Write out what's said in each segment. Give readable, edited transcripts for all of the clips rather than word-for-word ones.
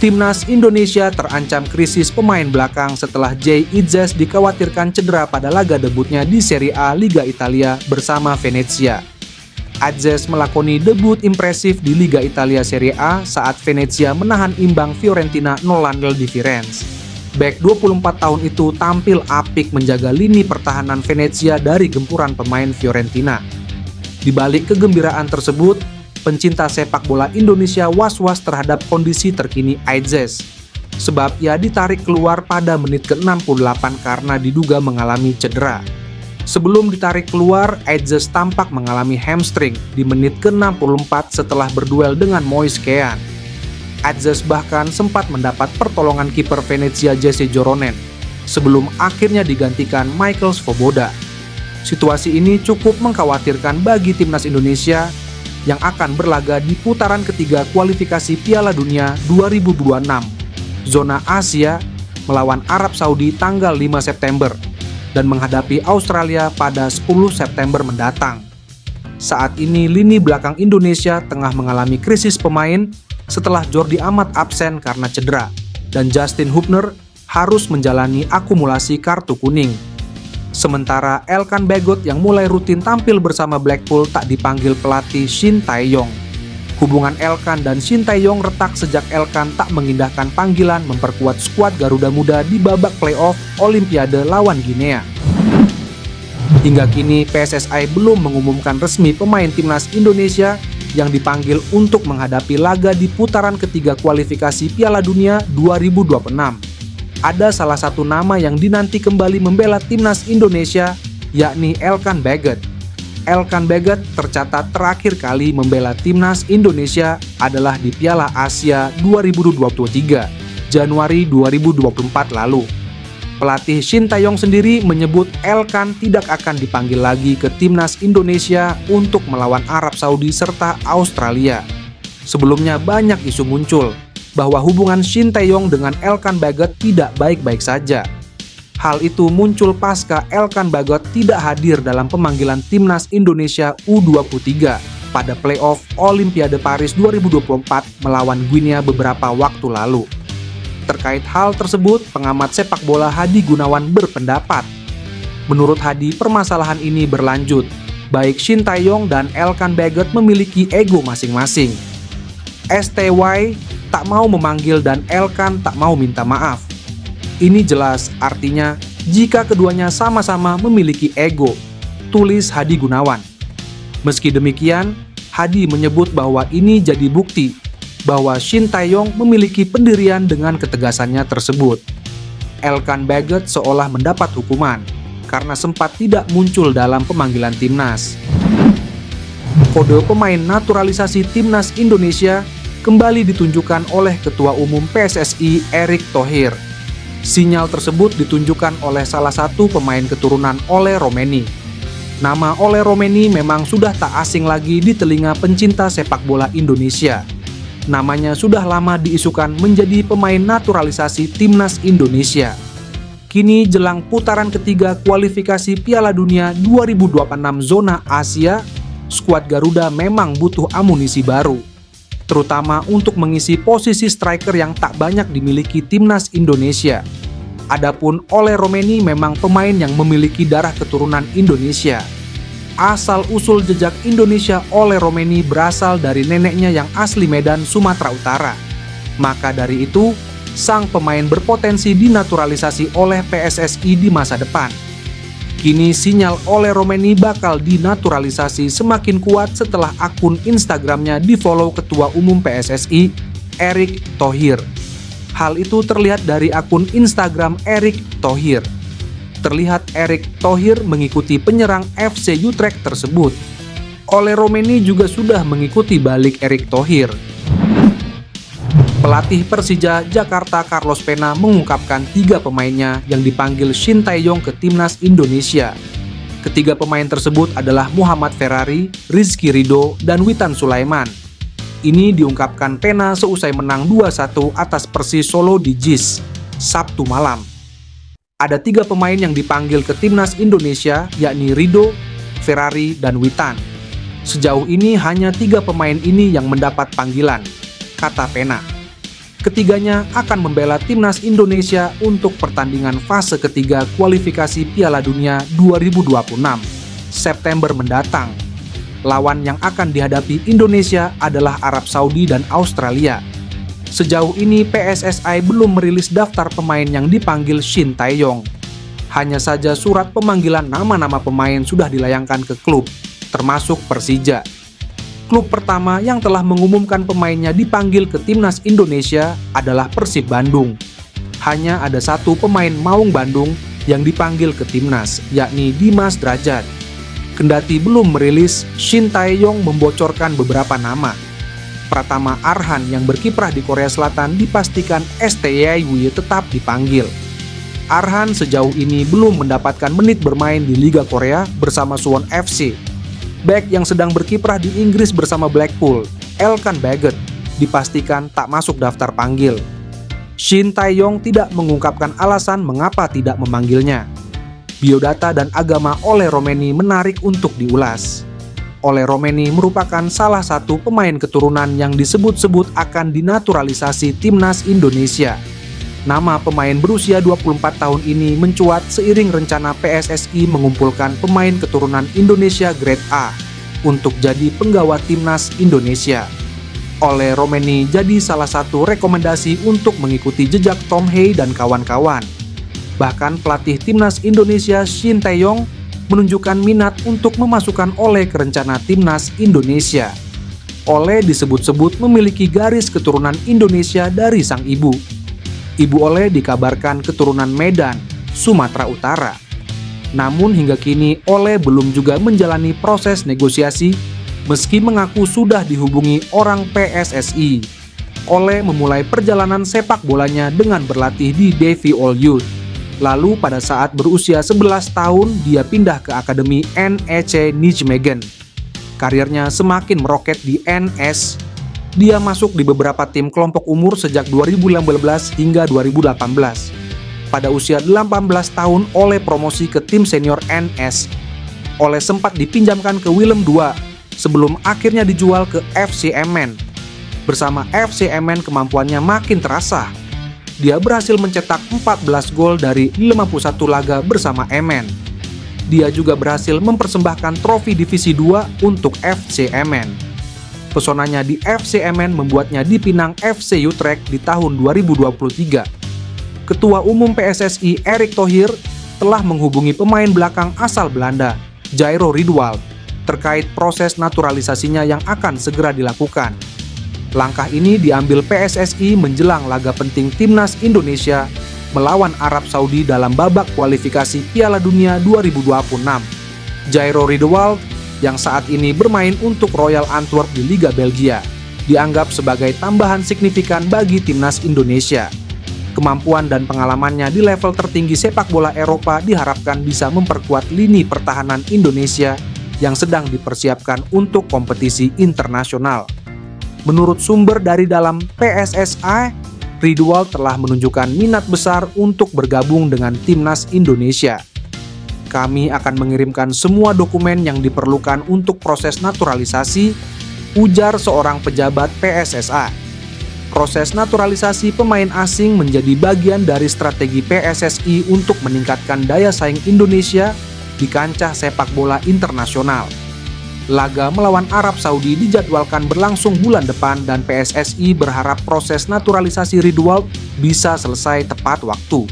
Timnas Indonesia terancam krisis pemain belakang setelah Jay Itzes dikhawatirkan cedera pada laga debutnya di Serie A Liga Italia bersama Venezia. Itzes melakoni debut impresif di Liga Italia Serie A saat Venezia menahan imbang Fiorentina 0-0 di Firenze. Bek 24 tahun itu tampil apik menjaga lini pertahanan Venezia dari gempuran pemain Fiorentina. Di balik kegembiraan tersebut, pencinta sepak bola Indonesia was-was terhadap kondisi terkini Itzes, sebab ia ditarik keluar pada menit ke-68 karena diduga mengalami cedera. Sebelum ditarik keluar, Itzes tampak mengalami hamstring di menit ke-64 setelah berduel dengan Moise Kean. Itzes bahkan sempat mendapat pertolongan kiper Venezia Jesse Joronen, sebelum akhirnya digantikan Michael Svoboda. Situasi ini cukup mengkhawatirkan bagi timnas Indonesia yang akan berlaga di putaran ketiga kualifikasi Piala Dunia 2026 zona Asia melawan Arab Saudi tanggal 5 September dan menghadapi Australia pada 10 September mendatang. Saat ini lini belakang Indonesia tengah mengalami krisis pemain setelah Jordi Amat absen karena cedera dan Justin Hubner harus menjalani akumulasi kartu kuning. Sementara Elkan Bagot yang mulai rutin tampil bersama Blackpool tak dipanggil pelatih Shin Tae-yong. Hubungan Elkan dan Shin Tae-yong retak sejak Elkan tak mengindahkan panggilan memperkuat skuad Garuda Muda di babak playoff Olimpiade lawan Guinea. Hingga kini PSSI belum mengumumkan resmi pemain timnas Indonesia yang dipanggil untuk menghadapi laga di putaran ketiga kualifikasi Piala Dunia 2026. Ada salah satu nama yang dinanti kembali membela timnas Indonesia, yakni Elkan Bagot. Elkan Bagot tercatat terakhir kali membela timnas Indonesia adalah di Piala Asia 2023, Januari 2024 lalu. Pelatih Shin Tae-yong sendiri menyebut Elkan tidak akan dipanggil lagi ke timnas Indonesia untuk melawan Arab Saudi serta Australia. Sebelumnya banyak isu muncul bahwa hubungan Shin Tae-yong dengan Elkan Bagot tidak baik-baik saja. Hal itu muncul pasca Elkan Bagot tidak hadir dalam pemanggilan timnas Indonesia U23 pada playoff Olimpiade Paris 2024 melawan Guinea beberapa waktu lalu. Terkait hal tersebut, pengamat sepak bola Hadi Gunawan berpendapat. Menurut Hadi, permasalahan ini berlanjut. Baik Shin Tae-yong dan Elkan Bagot memiliki ego masing-masing. STY tak mau memanggil dan Elkan tak mau minta maaf. Ini jelas artinya jika keduanya sama-sama memiliki ego, tulis Hadi Gunawan. Meski demikian, Hadi menyebut bahwa ini jadi bukti bahwa Shin Tae-yong memiliki pendirian dengan ketegasannya tersebut. Elkan Bagot seolah mendapat hukuman karena sempat tidak muncul dalam pemanggilan timnas. Kode pemain naturalisasi timnas Indonesia kembali ditunjukkan oleh Ketua Umum PSSI Erick Thohir. Sinyal tersebut ditunjukkan oleh salah satu pemain keturunan Ole Romeni. Nama Ole Romeni memang sudah tak asing lagi di telinga pencinta sepak bola Indonesia. Namanya sudah lama diisukan menjadi pemain naturalisasi timnas Indonesia. Kini jelang putaran ketiga kualifikasi Piala Dunia 2026 zona Asia, skuad Garuda memang butuh amunisi baru, terutama untuk mengisi posisi striker yang tak banyak dimiliki timnas Indonesia. Adapun Ole Romeni memang pemain yang memiliki darah keturunan Indonesia. Asal-usul jejak Indonesia Ole Romeni berasal dari neneknya yang asli Medan, Sumatera Utara. Maka dari itu, sang pemain berpotensi dinaturalisasi oleh PSSI di masa depan. Kini sinyal Ole Romeni bakal dinaturalisasi semakin kuat setelah akun Instagramnya di-follow Ketua Umum PSSI, Erick Thohir. Hal itu terlihat dari akun Instagram Erick Thohir. Terlihat Erick Thohir mengikuti penyerang FC Utrecht tersebut. Ole Romeni juga sudah mengikuti balik Erick Thohir. Pelatih Persija Jakarta Carlos Pena mengungkapkan 3 pemainnya yang dipanggil Shin Tae-yong ke timnas Indonesia. Ketiga pemain tersebut adalah Muhammad Ferrari, Rizky Ridho, dan Witan Sulaiman. Ini diungkapkan Pena seusai menang 2-1 atas Persis Solo di JIS, Sabtu malam. Ada 3 pemain yang dipanggil ke timnas Indonesia, yakni Ridho, Ferrari, dan Witan. Sejauh ini hanya 3 pemain ini yang mendapat panggilan, kata Pena. Ketiganya akan membela timnas Indonesia untuk pertandingan fase ketiga kualifikasi Piala Dunia 2026, September mendatang. Lawan yang akan dihadapi Indonesia adalah Arab Saudi dan Australia. Sejauh ini PSSI belum merilis daftar pemain yang dipanggil Shin Tae-yong. Hanya saja surat pemanggilan nama-nama pemain sudah dilayangkan ke klub, termasuk Persija. Klub pertama yang telah mengumumkan pemainnya dipanggil ke timnas Indonesia adalah Persib Bandung. Hanya ada satu pemain Maung Bandung yang dipanggil ke timnas, yakni Dimas Drajat. Kendati belum merilis, Shin Tae-yong membocorkan beberapa nama. Pratama Arhan yang berkiprah di Korea Selatan dipastikan STYW tetap dipanggil. Arhan sejauh ini belum mendapatkan menit bermain di Liga Korea bersama Suwon FC. Bek yang sedang berkiprah di Inggris bersama Blackpool, Elkan Baggett, dipastikan tak masuk daftar panggil. Shin Tae-yong tidak mengungkapkan alasan mengapa tidak memanggilnya. Biodata dan agama Ole Romeni menarik untuk diulas. Ole Romeni merupakan salah satu pemain keturunan yang disebut-sebut akan dinaturalisasi timnas Indonesia. Nama pemain berusia 24 tahun ini mencuat seiring rencana PSSI mengumpulkan pemain keturunan Indonesia Grade A untuk jadi penggawa timnas Indonesia. Ole Romeni jadi salah satu rekomendasi untuk mengikuti jejak Tom Hei dan kawan-kawan. Bahkan pelatih timnas Indonesia Shin Tae-yong menunjukkan minat untuk memasukkan Ole ke rencana timnas Indonesia. Ole disebut-sebut memiliki garis keturunan Indonesia dari sang ibu. Ibu Ole dikabarkan keturunan Medan, Sumatera Utara. Namun hingga kini Ole belum juga menjalani proses negosiasi meski mengaku sudah dihubungi orang PSSI. Ole memulai perjalanan sepak bolanya dengan berlatih di Davy All Youth. Lalu pada saat berusia 11 tahun dia pindah ke Akademi NEC Nijmegen. Karirnya semakin meroket di NS. Dia masuk di beberapa tim kelompok umur sejak 2015 hingga 2018. Pada usia 18 tahun Ole promosi ke tim senior NS. Ole sempat dipinjamkan ke Willem II sebelum akhirnya dijual ke FC Emmen. Bersama FC Emmen kemampuannya makin terasa. Dia berhasil mencetak 14 gol dari 51 laga bersama Emmen. Dia juga berhasil mempersembahkan trofi Divisi 2 untuk FC Emmen. Pesonanya di FC Emmen membuatnya dipinang FC Utrecht di tahun 2023. Ketua Umum PSSI Erick Thohir telah menghubungi pemain belakang asal Belanda, Jairo Riedewald, terkait proses naturalisasinya yang akan segera dilakukan. Langkah ini diambil PSSI menjelang laga penting timnas Indonesia melawan Arab Saudi dalam babak kualifikasi Piala Dunia 2026. Jairo Riedewald yang saat ini bermain untuk Royal Antwerp di Liga Belgia, dianggap sebagai tambahan signifikan bagi timnas Indonesia. Kemampuan dan pengalamannya di level tertinggi sepak bola Eropa diharapkan bisa memperkuat lini pertahanan Indonesia yang sedang dipersiapkan untuk kompetisi internasional. Menurut sumber dari dalam PSSI, Riedewald telah menunjukkan minat besar untuk bergabung dengan timnas Indonesia. Kami akan mengirimkan semua dokumen yang diperlukan untuk proses naturalisasi, ujar seorang pejabat PSSI. Proses naturalisasi pemain asing menjadi bagian dari strategi PSSI untuk meningkatkan daya saing Indonesia di kancah sepak bola internasional. Laga melawan Arab Saudi dijadwalkan berlangsung bulan depan dan PSSI berharap proses naturalisasi Riedewald bisa selesai tepat waktu.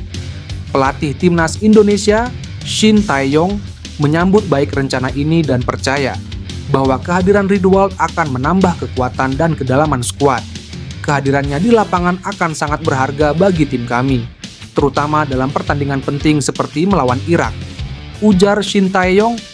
Pelatih timnas Indonesia Shin Tae-yong menyambut baik rencana ini dan percaya bahwa kehadiran Riedewald akan menambah kekuatan dan kedalaman skuad. Kehadirannya di lapangan akan sangat berharga bagi tim kami, terutama dalam pertandingan penting seperti melawan Irak, ujar Shin Tae-yong